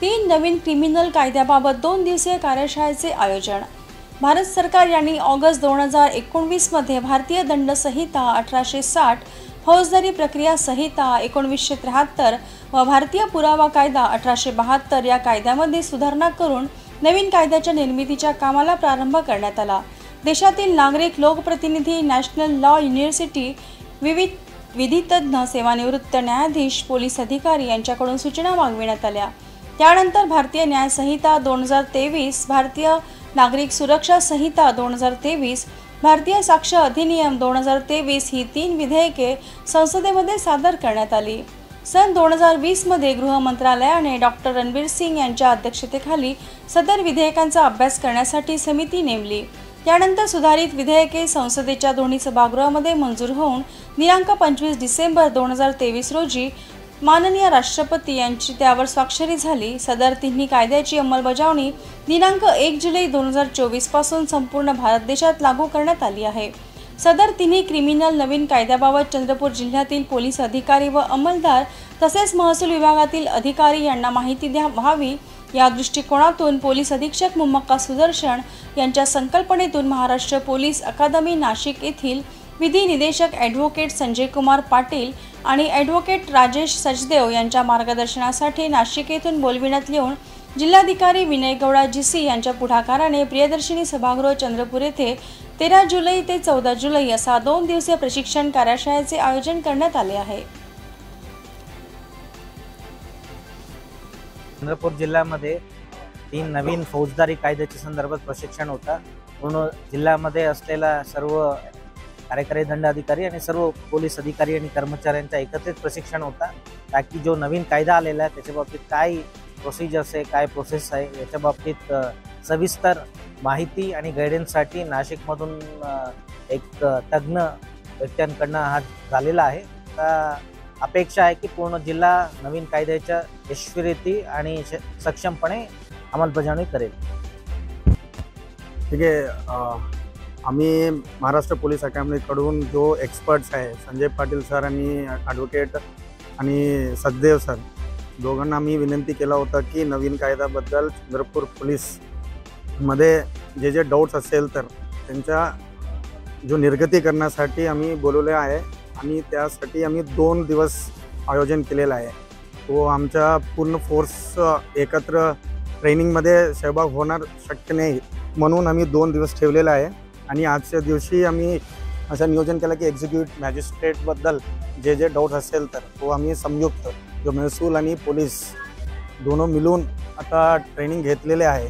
3 नवीन criminal कायद्याबाबत 2 दिवसीय कार्यशाळेचे आयोजन। भारत सरकार यांनी ऑगस्ट 2019 मध्ये भारतीय दंड संहिता 1860, फौजदारी प्रक्रिया संहिता 1973 व भारतीय पुरावा कायदा 1872 या कायद्यामध्ये सुधारणा करून नवीन कायद्याच्या निर्मितीच्या कामाला प्रारंभ करण्यात आला। देशातील नागरिक, लोकप्रतिनिधी, नॅशनल लॉ युनिव्हर्सिटी, विविध विधितज्ञ, सेवानिवृत्त न्यायाधीश, पोलीस अधिकारी यांच्याकडून सूचना मागविण्यात आल्या। त्यानंतर भारतीय न्याय संहिता 2023, भारतीय नागरिक सुरक्षा संहिता 2023, भारतीय साक्ष अधिनियम 2023 ही 3 विधेयके संसदेमध्ये सादर करण्यात आली। सन 2020 मध्ये गृह मंत्रालयाने डॉक्टर रणबीर सिंग यांच्या अध्यक्षतेखाली सदर विधेयकांचा अभ्यास करण्यासाठी समिती नेमली। त्यानंतर सुधारित विधेयके संसदेच्या दोन्ही सभागृहामध्ये मंजूर होऊन दिनांक 25 डिसेंबर 2023 रोजी माननीय राष्ट्रपती यांची त्यावर स्वाक्षरी झाली। सदर तिन्ही कायद्याची अंमलबजावणी दिनांक 1 जुलै 2024 पासून संपूर्ण भारत देशात लागू करण्यात आली आहे। सदर तिन्ही क्रिमिनल नवीन कायद्याबाबत चंद्रपूर जिल्ह्यातील पोलीस अधिकारी व अंमलदार तसेच महसूल विभागातील अधिकारी यांना माहिती व्हावी या दृष्टिकोनातून पोलीस अधीक्षक मुम्मक्का सुदर्शन यांच्या संकल्पनेतून महाराष्ट्र पोलीस अकादमी नाशिक येथील विधी निदेशक ॲडव्होकेट संजय कुमार पाटील आणि ॲडव्होकेट राजेश सचदेव यांच्या मार्गदर्शनासाठी नाशिक येथून बोलविण्यात येऊन जिल्हाधिकारी विनय गौडा जीसी यांच्या पुढाकाराने प्रियदर्शिनी सभागृह चंद्रपूर येथे 13 जुलै ते 14 जुलै असा 2 दिवसीय प्रशिक्षण कार्यशाळेचे आयोजन करण्यात आले आहे। चंद्रपूर जिल्ह्यामध्ये 3 नवीन फौजदारी कायद्याच्या संदर्भात प्रशिक्षण होता। पूर्ण जिल्ह्यामध्ये असलेला सर्व कार्यकारी दंडाधिकारी आणि सर्व पोलीस अधिकारी आणि कर्मचाऱ्यांचा एकत्रित प्रशिक्षण होता, ताकी जो नवीन कायदा आलेला आहे त्याच्या बाबतीत काय प्रोसिजर्स आहे, काय प्रोसेस आहे याच्या बाबतीत सविस्तर माहिती आणि गायडन्ससाठी नाशिकमधून एक तज्ञ व्यक्तींकडून हा झालेला आहे। अपेक्षा आहे की पूर्ण जिल्हा नवीन कायद्याच्या यशस्वीरित्या आणि सक्षमपणे अंमलबजावणी करेल। ठीक आहे, आम्ही महाराष्ट्र पोलीस अकादमीकडून जो एक्सपर्ट्स आहे संजय पाटील सर आणि ॲडव्होकेट आणि सचदेव सर दोघांना आम्ही विनंती केला होता की नवीन कायद्याबद्दल चंद्रपूर पोलीसमध्ये जे डाऊट्स असेल तर त्यांच्या जो निर्गती करण्यासाठी आम्ही बोलवले आहे आणि त्यासाठी आम्ही 2 दिवस आयोजन केलेलं आहे। तो आमच्या पूर्ण फोर्स एकत्र ट्रेनिंगमध्ये सहभाग होणार शक्य नाही म्हणून आम्ही 2 दिवस ठेवलेला आहे। आणि आजच्या दिवशी आम्ही असं नियोजन केलं की एक्झिक्यूटिव्ह मॅजिस्ट्रेटबद्दल जे डाऊट असेल तर तो आम्ही संयुक्त जो महसूल आणि पोलीस दोनों मिळून आता ट्रेनिंग घेतलेले आहे।